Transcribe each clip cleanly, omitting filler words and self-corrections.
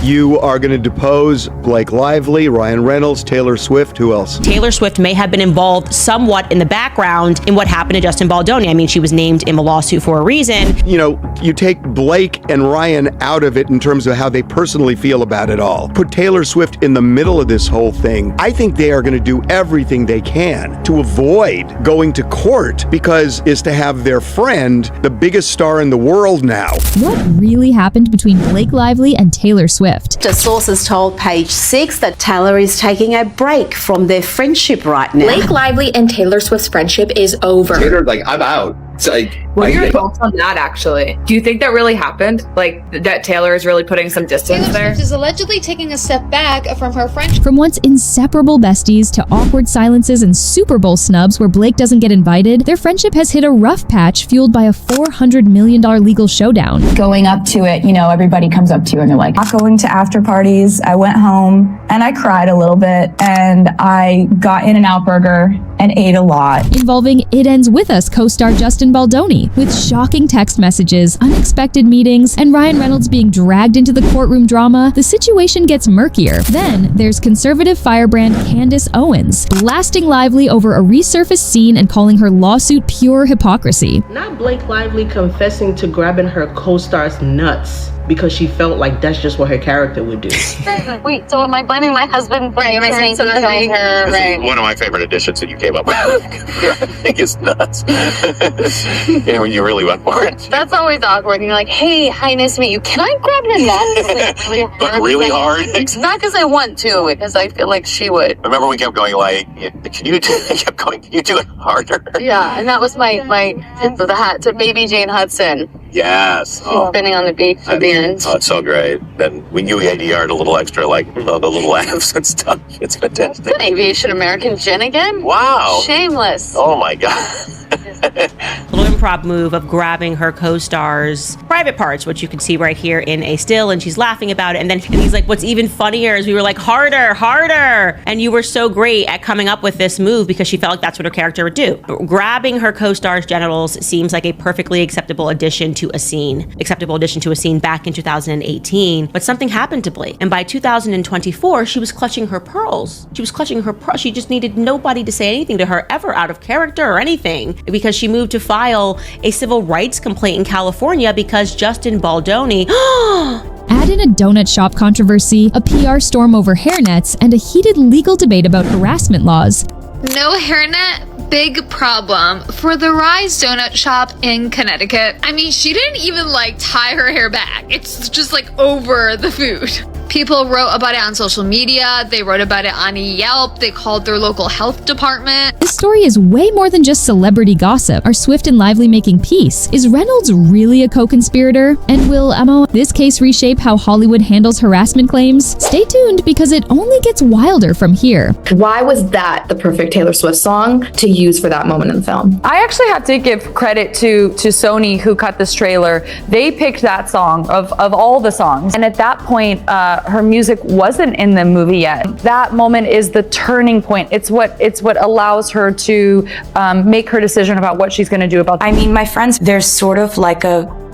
You are going to depose Blake Lively, Ryan Reynolds, Taylor Swift. Who else? Taylor Swift may have been involved somewhat in the background in what happened to Justin Baldoni. I mean, she was named in the lawsuit for a reason. You know, you take Blake and Ryan out of it in terms of how they personally feel about it all. Put Taylor Swift in the middle of this whole thing. I think they are going to do everything they can to avoid going to court, because is to have their friend, the biggest star in the world now. What really happened between Blake Lively and Taylor Swift? The sources told Page 6 that Taylor is taking a break from their friendship right now. Blake Lively and Taylor Swift's friendship is over. Taylor, like, I'm out. It's like, what are your thoughts on that, actually? Do you think that really happened? Like, that Taylor is really putting some distance there? Taylor Swift is allegedly taking a step back from her friendship. From once inseparable besties to awkward silences and Super Bowl snubs where Blake doesn't get invited, their friendship has hit a rough patch fueled by a $400 million legal showdown. Going up to it, you know, everybody comes up to you and they're like, not going to after parties. I went home and I cried a little bit and I got In-N-Out Burger and ate a lot. Involving It Ends With Us co-star Justin Baldoni, with shocking text messages, unexpected meetings, and Ryan Reynolds being dragged into the courtroom drama, the situation gets murkier. Then there's conservative firebrand Candace Owens, blasting Lively over a resurfaced scene and calling her lawsuit pure hypocrisy. Not Blake Lively confessing to grabbing her co-star's nuts because she felt like that's just what her character would do. Wait, so am I blaming my husband? Right, am I saying something like her? Right. One of my favorite additions that you came up with. I think it's nuts. Yeah, when you really went for it. That's always awkward. You're like, hey, hi, nice to meet you. Can I grab your nuts? Like, really hard? But really hard? Not because I want to, because I feel like she would. Remember we kept going like, can you do it harder? Yeah, and that was my tip of the hat to baby Jane Hudson. Yes. Oh. Spinning on the beach at the end. Oh, it's so great. Then when you ADR'd a little extra, like, the little laughs and stuff, it's fantastic. An aviation American gin again? Wow. Shameless. Oh my God. Little improv move of grabbing her co-star's private parts, which you can see right here in a still, and she's laughing about it. And he's like, what's even funnier is we were like, harder, harder. And you were so great at coming up with this move because she felt like that's what her character would do. But grabbing her co-star's genitals seems like a perfectly acceptable addition to a scene back in 2018. But something happened to Blake. And by 2024, she was clutching her pearls. She just needed nobody to say anything to her ever out of character or anything, because she moved to file a civil rights complaint in California because Justin Baldoni Add in a donut shop controversy, a PR storm over hairnets, and a heated legal debate about harassment laws. No hairnet, big problem for the Rise Donut Shop in Connecticut. I mean, she didn't even tie her hair back. It's just over the food. People wrote about it on social media. They wrote about it on Yelp. They called their local health department. This story is way more than just celebrity gossip. Are Swift and Lively making peace? Is Reynolds really a co-conspirator? And will this case reshape how Hollywood handles harassment claims? Stay tuned, because it only gets wilder from here. Why was that the perfect Taylor Swift song to use for that moment in the film? I actually have to give credit to Sony, who cut this trailer. They picked that song of all the songs. And at that point, her music wasn't in the movie yet. That moment is the turning point. It's what allows her to make her decision about what she's going to do about. I mean, my friends, there's sort of a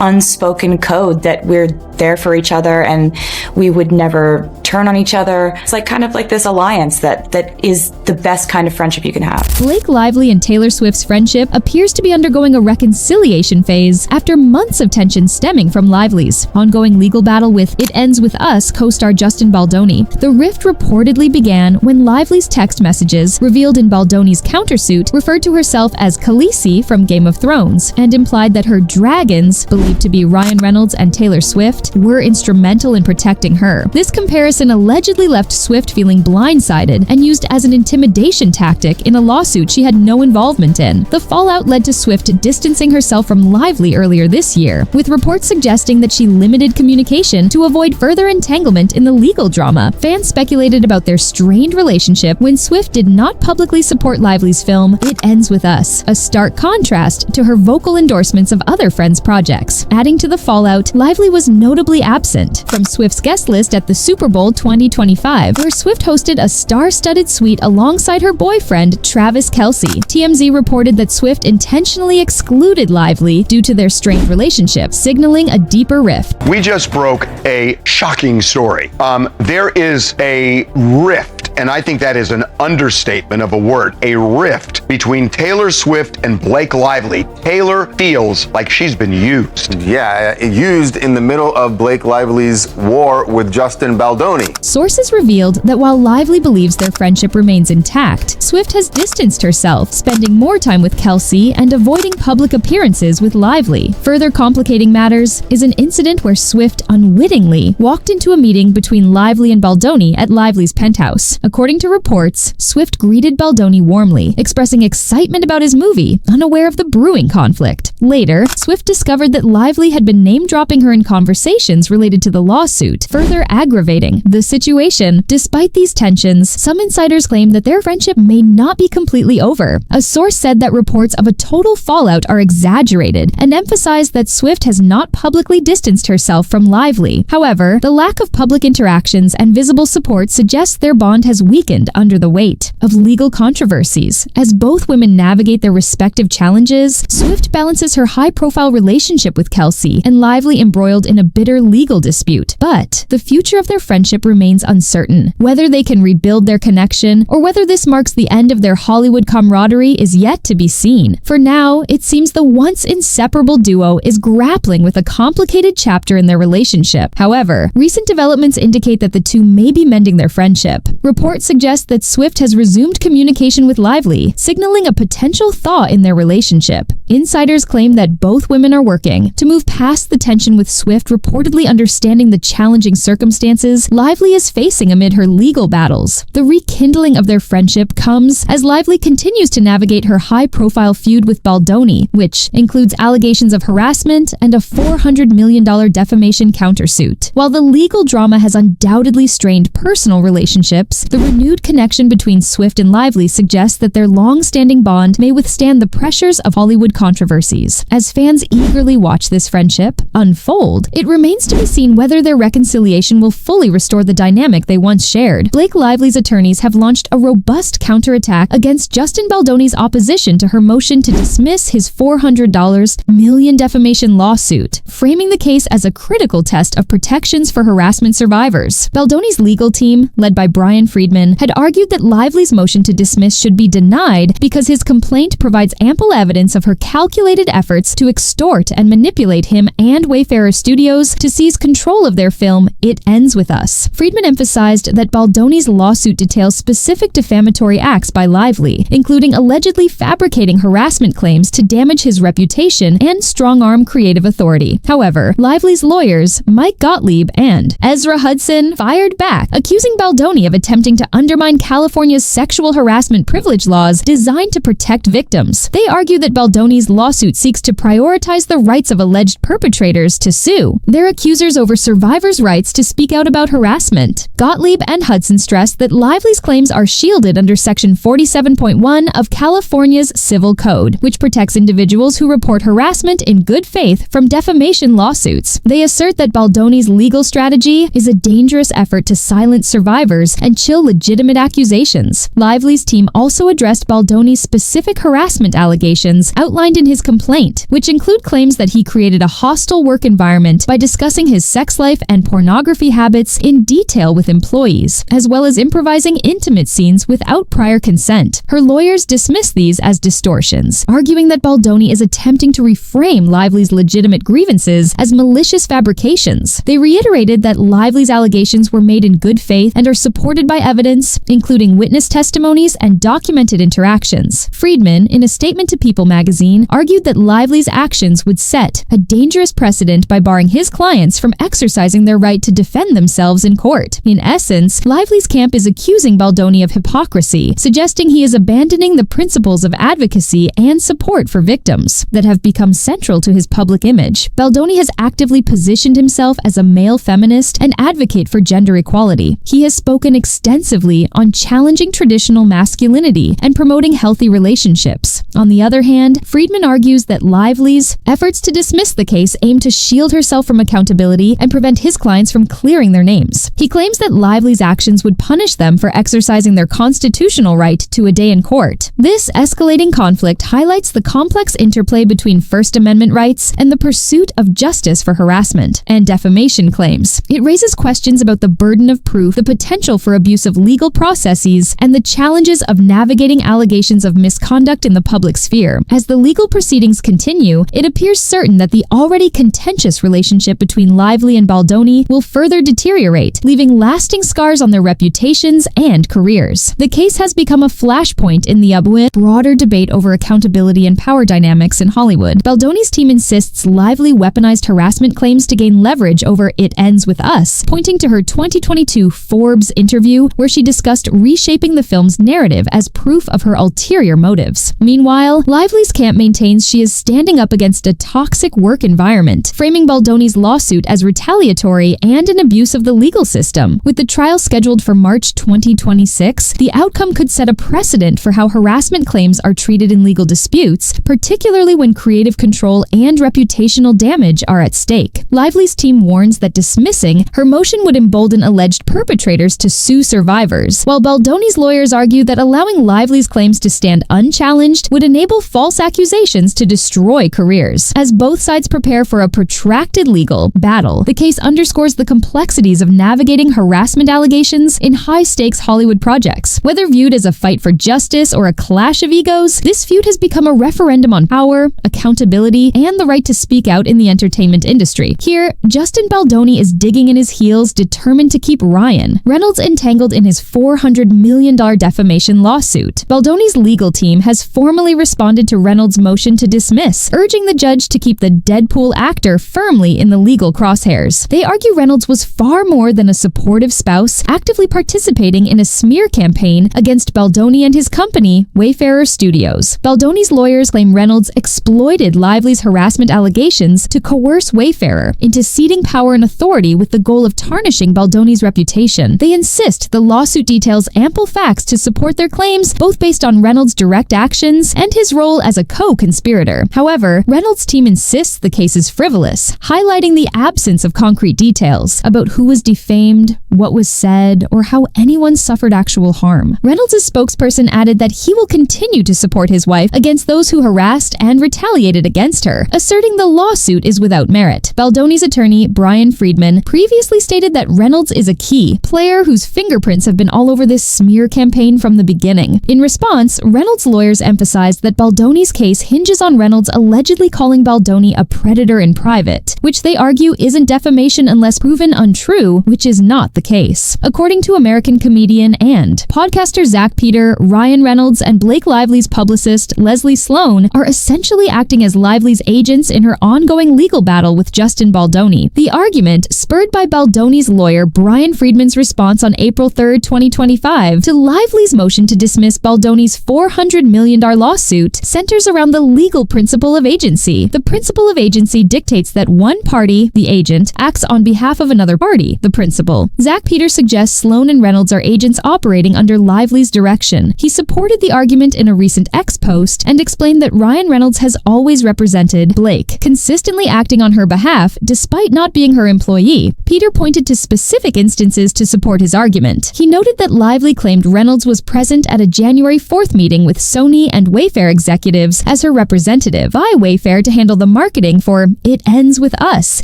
unspoken code that we're there for each other and we would never turn on each other. It's kind of this alliance that is the best kind of friendship you can have. Blake Lively and Taylor Swift's friendship appears to be undergoing a reconciliation phase after months of tension stemming from Lively's ongoing legal battle with It Ends With Us co-star Justin Baldoni. The rift reportedly began when Lively's text messages, revealed in Baldoni's countersuit, referred to herself as Khaleesi from Game of Thrones and implied that her dragons, believed to be Ryan Reynolds and Taylor Swift, were instrumental in protecting her. This comparison allegedly left Swift feeling blindsided and used as an intimidation tactic in a lawsuit she had no involvement in. The fallout led to Swift distancing herself from Lively earlier this year, with reports suggesting that she limited communication to avoid further entanglement in the legal drama. Fans speculated about their strained relationship when Swift did not publicly support Lively's film It Ends With Us, a stark contrast to her vocal endorsements of other Friends projects. Adding to the fallout, Lively was notably absent from Swift's guest list at the Super Bowl 2025, where Swift hosted a star-studded suite alongside her boyfriend, Travis Kelce. TMZ reported that Swift intentionally excluded Lively due to their strained relationship, signaling a deeper rift. We just broke a shocking story. There is a rift, and I think that is an understatement of a word, a rift between Taylor Swift and Blake Lively. Taylor feels like she's been used. Yeah, used in the middle of Blake Lively's war with Justin Baldoni. Sources revealed that while Lively believes their friendship remains intact, Swift has distanced herself, spending more time with Kelce and avoiding public appearances with Lively. Further complicating matters is an incident where Swift unwittingly walked into a meeting between Lively and Baldoni at Lively's penthouse. According to reports, Swift greeted Baldoni warmly, expressing excitement about his movie, unaware of the brewing conflict. Later, Swift discovered that Lively had been name-dropping her in conversations related to the lawsuit, further aggravating the situation. Despite these tensions, some insiders claim that their friendship may not be completely over. A source said that reports of a total fallout are exaggerated and emphasized that Swift has not publicly distanced herself from Lively. However, the lack of public interactions and visible support suggests their bond has weakened under the weight of legal controversies. As both women navigate their respective challenges, Swift balances her high-profile relationship with Kelce and Lively embroiled in a bitter legal dispute. But the future of their friendship remains uncertain. Whether they can rebuild their connection or whether this marks the end of their Hollywood camaraderie is yet to be seen. For now, it seems the once inseparable duo is grappling with a complicated chapter in their relationship. However, recent developments indicate that the two may be mending their friendship. Reports suggest that Swift has resumed communication with Lively, signaling a potential thaw in their relationship. Insiders claim that both women are working to move past the tension, with Swift reportedly understanding the challenging circumstances Lively is facing amid her legal battles. The rekindling of their friendship comes as Lively continues to navigate her high-profile feud with Baldoni, which includes allegations of harassment and a $400 million defamation countersuit. While the legal drama has undoubtedly strained personal relationships, the renewed connection between Swift and Lively suggests that their long-standing bond may withstand the pressures of Hollywood controversies. As fans eagerly watch this friendship unfold, it remains to be seen whether their reconciliation will fully restore the dynamic they once shared. Blake Lively's attorneys have launched a robust counterattack against Justin Baldoni's opposition to her motion to dismiss his $400 million defamation lawsuit, framing the case as a critical test of protections for harassment survivors. Baldoni's legal team, led by Brian Friedman, had argued that Lively's motion to dismiss should be denied because his complaint provides ample evidence of her calculated efforts to extort and manipulate him and Wayfarer Studios to seize control of their film It Ends With Us. Friedman emphasized that Baldoni's lawsuit details specific defamatory acts by Lively, including allegedly fabricating harassment claims to damage his reputation and strong-arm creative authority. However, Lively's lawyers, Mike Gottlieb and Ezra Hudson, fired back, accusing Baldoni of attempting to undermine California's sexual harassment privilege laws designed to protect victims. They argue that Baldoni's lawsuit seeks to prioritize the rights of alleged perpetrators to sue their accusers over survivors' rights to speak out about harassment. Gottlieb and Hudson stressed that Lively's claims are shielded under Section 47.1 of California's Civil Code, which protects individuals who report harassment in good faith from defamation lawsuits. They assert that Baldoni's legal strategy is a dangerous effort to silence survivors and chill legitimate accusations. Lively's team also addressed Baldoni's specific harassment allegations outlined in his complaint, which include claims that he created a hostile work environment by discussing his sex life and pornography habits in detail with employees, as well as improvising intimate scenes without prior consent. Her lawyers dismiss these as distortions, arguing that Baldoni is attempting to reframe Lively's legitimate grievances as malicious fabrications. They reiterated that Lively's allegations were made in good faith and are supported by evidence, including witness testimonies and documented interactions. Friedman, in a statement to People magazine, argued that Lively's actions would set a dangerous precedent by barring his clients from exercising their right to defend themselves in court. In essence, Lively's camp is accusing Baldoni of hypocrisy, suggesting he is abandoning the principles of advocacy and support for victims that have become central to his public image. Baldoni has actively positioned himself as a male feminist and advocate for gender equality. He has spoken extensively offensively on challenging traditional masculinity and promoting healthy relationships. On the other hand, Friedman argues that Lively's efforts to dismiss the case aim to shield herself from accountability and prevent his clients from clearing their names. He claims that Lively's actions would punish them for exercising their constitutional right to a day in court. This escalating conflict highlights the complex interplay between First Amendment rights and the pursuit of justice for harassment and defamation claims. It raises questions about the burden of proof, the potential for abuse of legal processes, and the challenges of navigating allegations of misconduct in the public sphere. As the legal proceedings continue, it appears certain that the already contentious relationship between Lively and Baldoni will further deteriorate, leaving lasting scars on their reputations and careers. The case has become a flashpoint in the broader debate over accountability and power dynamics in Hollywood. Baldoni's team insists Lively weaponized harassment claims to gain leverage over It Ends With Us, pointing to her 2022 Forbes interview where she discussed reshaping the film's narrative as proof of her ulterior motives. Meanwhile, Lively's camp maintains she is standing up against a toxic work environment, framing Baldoni's lawsuit as retaliatory and an abuse of the legal system. With the trial scheduled for March 2026, the outcome could set a precedent for how harassment claims are treated in legal disputes, particularly when creative control and reputational damage are at stake. Lively's team warns that dismissing her motion would embolden alleged perpetrators to sue survivors, while Baldoni's lawyers argue that allowing Lively's claims to stand unchallenged would enable false accusations to destroy careers. As both sides prepare for a protracted legal battle, the case underscores the complexities of navigating harassment allegations in high-stakes Hollywood projects. Whether viewed as a fight for justice or a clash of egos, this feud has become a referendum on power, accountability, and the right to speak out in the entertainment industry. Here, Justin Baldoni is digging in his heels, determined to keep Ryan Reynolds entangled in his $400 million defamation lawsuit. Baldoni's legal team has formally responded to Reynolds' motion to dismiss, urging the judge to keep the Deadpool actor firmly in the legal crosshairs. They argue Reynolds was far more than a supportive spouse, actively participating in a smear campaign against Baldoni and his company, Wayfarer Studios. Baldoni's lawyers claim Reynolds exploited Lively's harassment allegations to coerce Wayfarer into ceding power and authority with the goal of tarnishing Baldoni's reputation. They insist the lawsuit details ample facts to support their claims, both based on Reynolds' direct actions and his role as a co-conspirator. However, Reynolds' team insists the case is frivolous, highlighting the absence of concrete details about who was defamed, what was said, or how anyone suffered actual harm. Reynolds' spokesperson added that he will continue to support his wife against those who harassed and retaliated against her, asserting the lawsuit is without merit. Baldoni's attorney, Brian Friedman, previously stated that Reynolds is a key player whose fingerprints have been all over this smear campaign from the beginning. In response, Reynolds' lawyers emphasized that Baldoni's case hinges on Reynolds allegedly calling Baldoni a predator in private, which they argue isn't defamation unless proven untrue, which is not the case. According to American comedian and podcaster Zach Peter, Ryan Reynolds and Blake Lively's publicist Leslie Sloan are essentially acting as Lively's agents in her ongoing legal battle with Justin Baldoni. The argument, spurred by Baldoni's lawyer Brian Friedman's response on April 3, 2025, to Lively's motion to dismiss Baldoni's $400 million lawsuit, centers around the legal principle of agency. The principle of agency dictates that one party, the agent, acts on behalf of another party, the principal. Zach Peter suggests Sloan and Reynolds are agents operating under Lively's direction. He supported the argument in a recent X post and explained that Ryan Reynolds has always represented Blake, consistently acting on her behalf despite not being her employee. Peter pointed to specific instances to support his argument. He noted that Lively claimed Reynolds was present at a January 4th meeting with Sony and Wayfair executives as her representative by Wayfair to handle the marketing for It Ends With Us,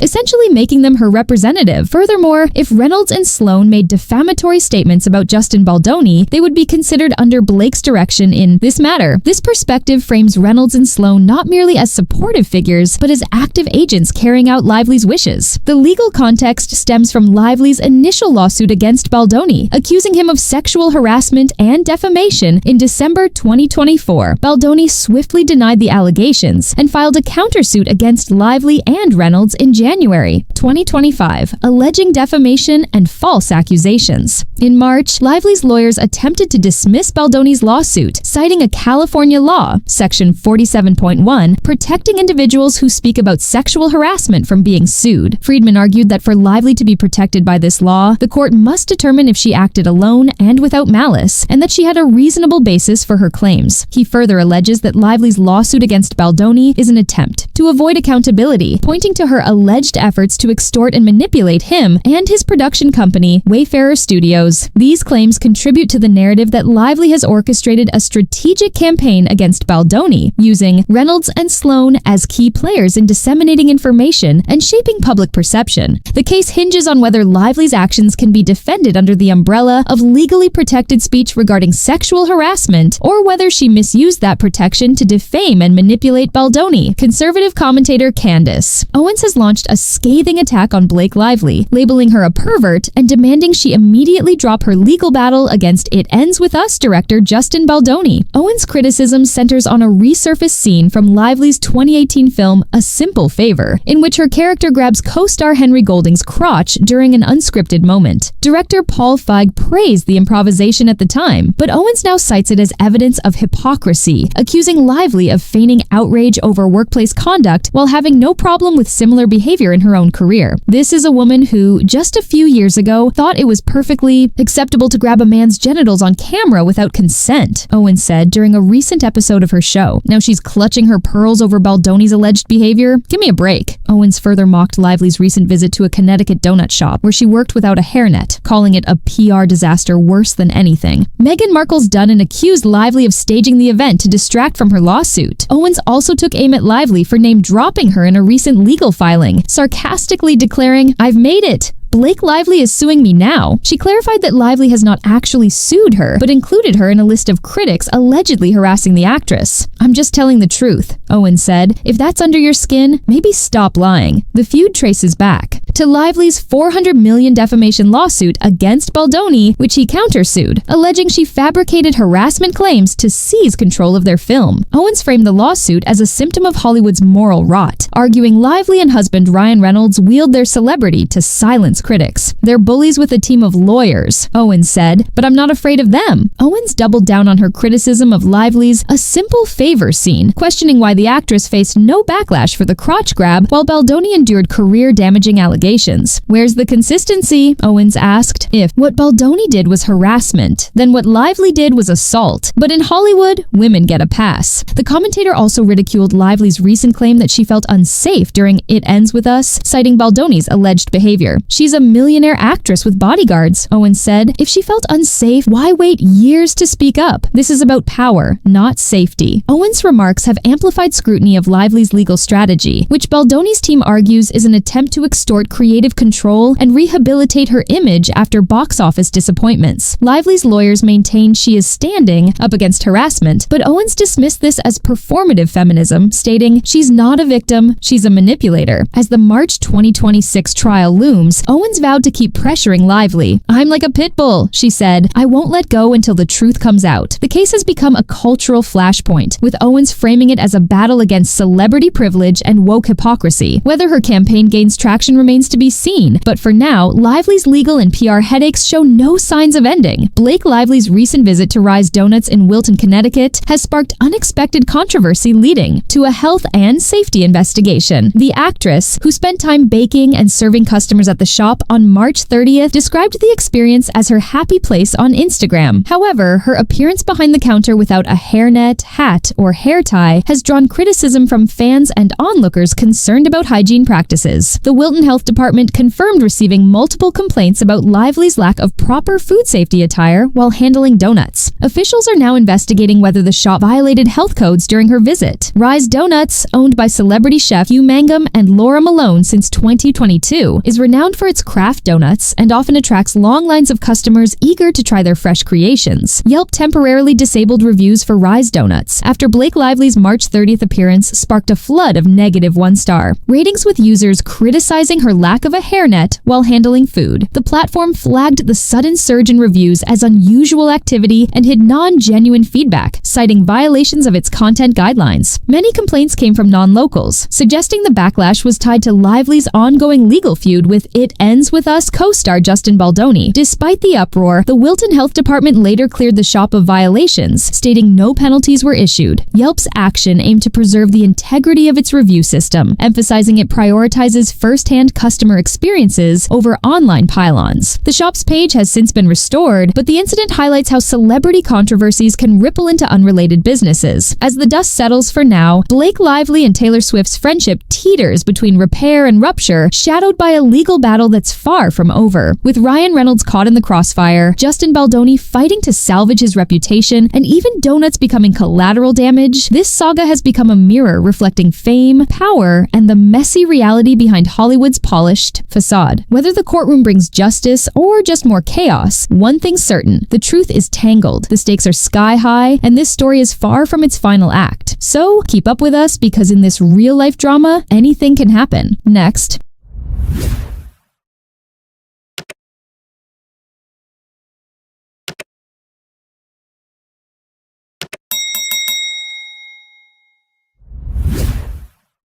essentially making them her representative. Furthermore, if Reynolds and Sloan made defamatory statements about Justin Baldoni, they would be considered under Blake's direction in this matter. This perspective frames Reynolds and Sloan not merely as supportive figures, but as active agents carrying out Lively's wishes. The legal context stems from Lively's initial lawsuit against Baldoni, accusing him of sexual harassment and defamation in December 2024. Baldoni swiftly denied the allegations and filed a countersuit against Lively and Reynolds in January 2025, alleging defamation and false accusations. In March, Lively's lawyers attempted to dismiss Baldoni's lawsuit, citing a California law, Section 47.1, protecting individuals who speak about sexual harassment from being sued. Friedman argued that for Lively to be protected by this law, the court must determine if she acted alone and without malice, and that she had a reasonable basis for her claims. He further alleges that Lively's lawsuit against Baldoni is an attempt to avoid accountability, pointing to her alleged efforts to extort and manipulate him and his production company, Wayfarer Studios. These claims contribute to the narrative that Lively has orchestrated a strategic campaign against Baldoni, using Reynolds and Sloan as key players in disseminating information and shaping public perception. The case hinges on whether Lively's actions can be defended under the umbrella of legally protected speech regarding sexual harassment, or whether she misused that protection to defame and manipulate Baldoni. Conservative commentator Candace Owens has launched a scathing attack on Blake Lively, labeling her a pervert and demanding she immediately drop her legal battle against It Ends With Us director Justin Baldoni. Owens' criticism centers on a resurfaced scene from Lively's 2018 film A Simple Favor, in which her character grabs co-star Henry Golding's crotch during an unscripted moment. Director Paul Feig praised the improvisation at the time, but Owens now cites it as evidence of hypocrisy, accusing Lively of feigning outrage over workplace conduct while having no problem with similar behavior in her own career. This is a woman who, just a few years ago, thought it was perfectly acceptable to grab a man's genitals on camera without consent, Owens said during a recent episode of her show. Now she's clutching her pearls over Baldoni's alleged behavior? Give me a break. Owens further mocked Lively's recent visit to a Connecticut donut shop where she worked without a hairnet, calling it a PR disaster worse than anything. Meghan Markle's done and accused Lively of staging the event to distract from her lawsuit. Owens also took aim at Lively for name-dropping her in a recent legal filing, sarcastically declaring, "I've made it. Blake Lively is suing me now." She clarified that Lively has not actually sued her, but included her in a list of critics allegedly harassing the actress. "I'm just telling the truth," Owens said. "If that's under your skin, maybe stop lying." The feud traces back to Lively's $400 million defamation lawsuit against Baldoni, which he countersued, alleging she fabricated harassment claims to seize control of their film. Owens framed the lawsuit as a symptom of Hollywood's moral rot, arguing Lively and husband Ryan Reynolds wield their celebrity to silence critics. "They're bullies with a team of lawyers," Owens said, "but I'm not afraid of them." Owens doubled down on her criticism of Lively's A Simple Favor scene, questioning why the actress faced no backlash for the crotch grab while Baldoni endured career-damaging allegations. "Where's the consistency?" Owens asked. "If what Baldoni did was harassment, then what Lively did was assault. But in Hollywood, women get a pass." The commentator also ridiculed Lively's recent claim that she felt unsafe during It Ends With Us, citing Baldoni's alleged behavior. "She's a millionaire actress with bodyguards," Owens said. "If she felt unsafe, why wait years to speak up? This is about power, not safety." Owens' remarks have amplified scrutiny of Lively's legal strategy, which Baldoni's team argues is an attempt to extort creative control and rehabilitate her image after box office disappointments. Lively's lawyers maintain she is standing up against harassment, but Owens dismissed this as performative feminism, stating, "She's not a victim, she's a manipulator." As the March 2026 trial looms, Owens vowed to keep pressuring Lively. "I'm like a pit bull," she said. "I won't let go until the truth comes out." The case has become a cultural flashpoint, with Owens framing it as a battle against celebrity privilege and woke hypocrisy. Whether her campaign gains traction remains to be seen, but for now, Lively's legal and PR headaches show no signs of ending. Blake Lively's recent visit to Rise Donuts in Wilton, Connecticut, has sparked unexpected controversy leading to a health and safety investigation. The actress, who spent time baking and serving customers at the shop on March 30th, described the experience as her happy place on Instagram. However, her appearance behind the counter without a hairnet, hat, or hair tie has drawn criticism from fans and onlookers concerned about hygiene practices. The Wilton Health Department confirmed receiving multiple complaints about Lively's lack of proper food safety attire while handling donuts. Officials are now investigating whether the shop violated health codes during her visit. Rise Donuts, owned by celebrity chef Hugh Mangum and Laura Malone since 2022, is renowned for its craft donuts and often attracts long lines of customers eager to try their fresh creations. Yelp temporarily disabled reviews for Rise Donuts after Blake Lively's March 30th appearance sparked a flood of negative 1-star ratings, with users criticizing her lack of a hairnet while handling food. The platform flagged the sudden surge in reviews as unusual activity and hid non-genuine feedback, citing violations of its content guidelines. Many complaints came from non-locals, suggesting the backlash was tied to Lively's ongoing legal feud with It Ends With Us co-star Justin Baldoni. Despite the uproar, the Wilton Health Department later cleared the shop of violations, stating no penalties were issued. Yelp's action aimed to preserve the integrity of its review system, emphasizing it prioritizes first-hand customer experiences over online pylons. The shop's page has since been restored, but the incident highlights how celebrity controversies can ripple into unrelated businesses. As the dust settles for now, Blake Lively and Taylor Swift's friendship teeters between repair and rupture, shadowed by a legal battle that's far from over. With Ryan Reynolds caught in the crossfire, Justin Baldoni fighting to salvage his reputation, and even donuts becoming collateral damage, this saga has become a mirror reflecting fame, power, and the messy reality behind Hollywood's polished facade. Whether the courtroom brings justice or just more chaos, one thing's certain: the truth is tangled, the stakes are sky high, and this story is far from its final act. So keep up with us, because in this real-life drama, anything can happen. Next.